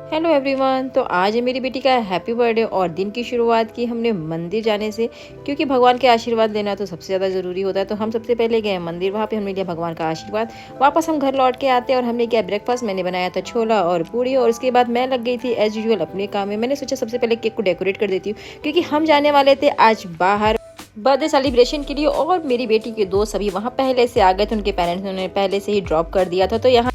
Hello everyone. तो आज है मेरी बेटी का हैप्पी बर्थडे और दिन की शुरुआत की हमने मंदिर जाने से, क्योंकि भगवान के आशीर्वाद लेना तो सबसे ज़्यादा ज़रूरी होता है। तो हम सबसे पहले गए मंदिर, वहाँ पे हमने लिया भगवान का आशीर्वाद। वापस हम घर लौट के आते हैं और हमने किया ब्रेकफास्ट। मैंने बनाया था छोला और पूड़ी और उसके बाद मैं लग गई थी एज यूजुअल अपने काम में। मैंने सोचा सबसे पहले केक को डेकोरेट कर देती हूँ, क्योंकि हम जाने वाले थे आज बाहर बर्थडे सेलिब्रेशन के लिए। और मेरी बेटी के दोस्त सभी वहाँ पहले से आ गए थे, उनके पेरेंट्स ने उन्हें पहले से ही ड्रॉप कर दिया था।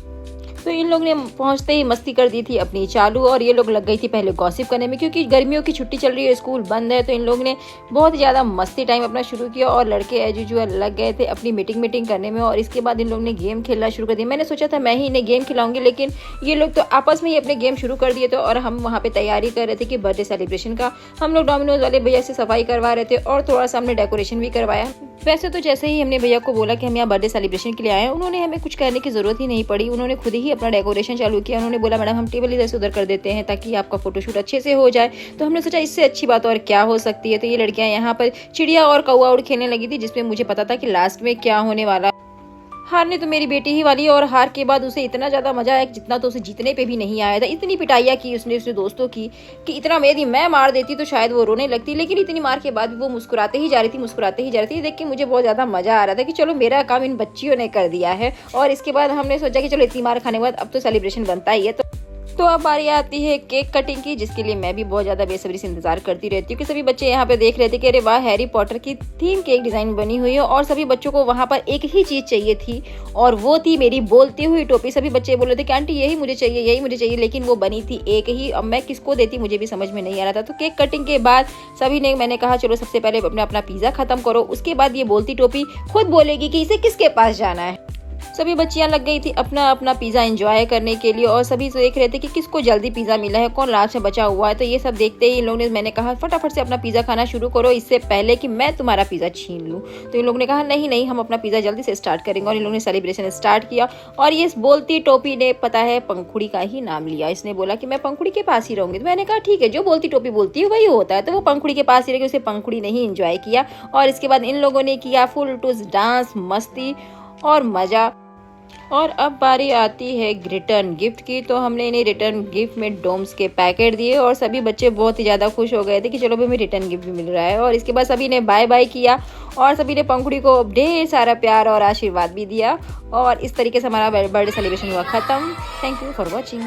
तो इन लोग ने पहुंचते ही मस्ती कर दी थी अपनी चालू, और ये लोग लग गई थी पहले गॉसिप करने में, क्योंकि गर्मियों की छुट्टी चल रही है, स्कूल बंद है। तो इन लोग ने बहुत ज़्यादा मस्ती टाइम अपना शुरू किया और लड़के एज यूजुअल लग गए थे अपनी मीटिंग करने में। और इसके बाद इन लोग ने गेम खेलना शुरू कर दिया। मैंने सोचा था मैं ही इन्हें गेम खिलाऊंगी, लेकिन ये लोग तो आपस में ही अपने गेम शुरू कर दिए थे। और हम वहाँ पे तैयारी कर रहे थे कि बर्थडे सेलिब्रेशन का। हम लोग डोमिनोज वाले भैया से सफाई करवा रहे थे और थोड़ा सा हमने डेकोरेशन भी करवाया। वैसे तो जैसे ही हमने भैया को बोला कि हम यहाँ बर्थडे सेलिब्रेशन के लिए आए हैं, उन्होंने हमें कुछ करने की जरूरत ही नहीं पड़ी। उन्होंने खुद ही अपना डेकोरेशन चालू किया। उन्होंने बोला मैडम हम टेबल इधर से उधर कर देते हैं ताकि आपका फोटोशूट अच्छे से हो जाए। तो हमने सोचा इससे अच्छी बात और क्या हो सकती है। तो ये लड़कियां यहाँ पर चिड़िया और कौआ उड़ खेलने लगी थी, जिसमें मुझे पता था कि लास्ट में क्या होने वाला। हारने तो मेरी बेटी ही वाली है, और हार के बाद उसे इतना ज़्यादा मजा आया जितना तो उसे जीतने पे भी नहीं आया था। इतनी पिटाइयाँ की उसने दोस्तों की कि इतना यदि मैं मार देती तो शायद वो रोने लगती, लेकिन इतनी मार के बाद भी वो मुस्कुराते ही जा रही थी। देख के मुझे बहुत ज़्यादा मजा आ रहा था कि चलो मेरा काम इन बच्चियों ने कर दिया है। और इसके बाद हमने सोचा कि चलो इतनी मार खाने के बाद अब तो सेलिब्रेशन बनता ही है। तो अब बारी आती है केक कटिंग की, जिसके लिए मैं भी बहुत ज़्यादा बेसब्री से इंतजार करती रहती हूँ कि सभी बच्चे यहाँ पे देख रहे थे कि अरे वाह हैरी पॉटर की थीम केक डिज़ाइन बनी हुई है। और सभी बच्चों को वहाँ पर एक ही चीज़ चाहिए थी, और वो थी मेरी बोलती हुई टोपी। सभी बच्चे बोल रहे थे कि आंटी यही मुझे चाहिए, लेकिन वो बनी थी एक ही। अब मैं किसको देती मुझे भी समझ में नहीं आ रहा था। तो केक कटिंग के बाद सभी ने मैंने कहा चलो सबसे पहले अपना पिज़्ज़ा खत्म करो, उसके बाद ये बोलती टोपी खुद बोलेगी कि इसे किसके पास जाना है। सभी बच्चियां लग गई थी अपना अपना पिज़्ज़ा एंजॉय करने के लिए, और सभी देख रहे थे कि किसको जल्दी पिज़्ज़ा मिला है, कौन लास्ट में बचा हुआ है। तो ये सब देखते ही इन लोगों ने मैंने कहा फटाफट से अपना पिज़्ज़ा खाना शुरू करो, इससे पहले कि मैं तुम्हारा पिज़्ज़ा छीन लूँ। तो इन लोगों ने कहा नहीं हम अपना पिज़्ज़ा जल्दी से स्टार्ट करेंगे, और इन लोगों ने सेलिब्रेशन स्टार्ट किया। और ये बोलती टोपी ने पता है पंखुड़ी का ही नाम लिया। इसने बोला कि मैं पंखुड़ी के पास ही रहूंगी। तो मैंने कहा ठीक है, जो बोलती टोपी बोलती है वही होता है। तो वो पंखुड़ी के पास ही रह, उसे पंखुड़ी ने ही इंजॉय किया। और इसके बाद इन लोगों ने किया फुल टूस डांस, मस्ती और मजा। और अब बारी आती है रिटर्न गिफ्ट की। तो हमने इन्हें रिटर्न गिफ्ट में डोम्स के पैकेट दिए, और सभी बच्चे बहुत ही ज़्यादा खुश हो गए थे कि चलो भी हमें रिटर्न गिफ्ट भी मिल रहा है। और इसके बाद सभी ने बाय बाय किया, और सभी ने पंखुड़ी को ढेर सारा प्यार और आशीर्वाद भी दिया। और इस तरीके से हमारा बर्थडे सेलिब्रेशन हुआ ख़त्म। Thank you for watching.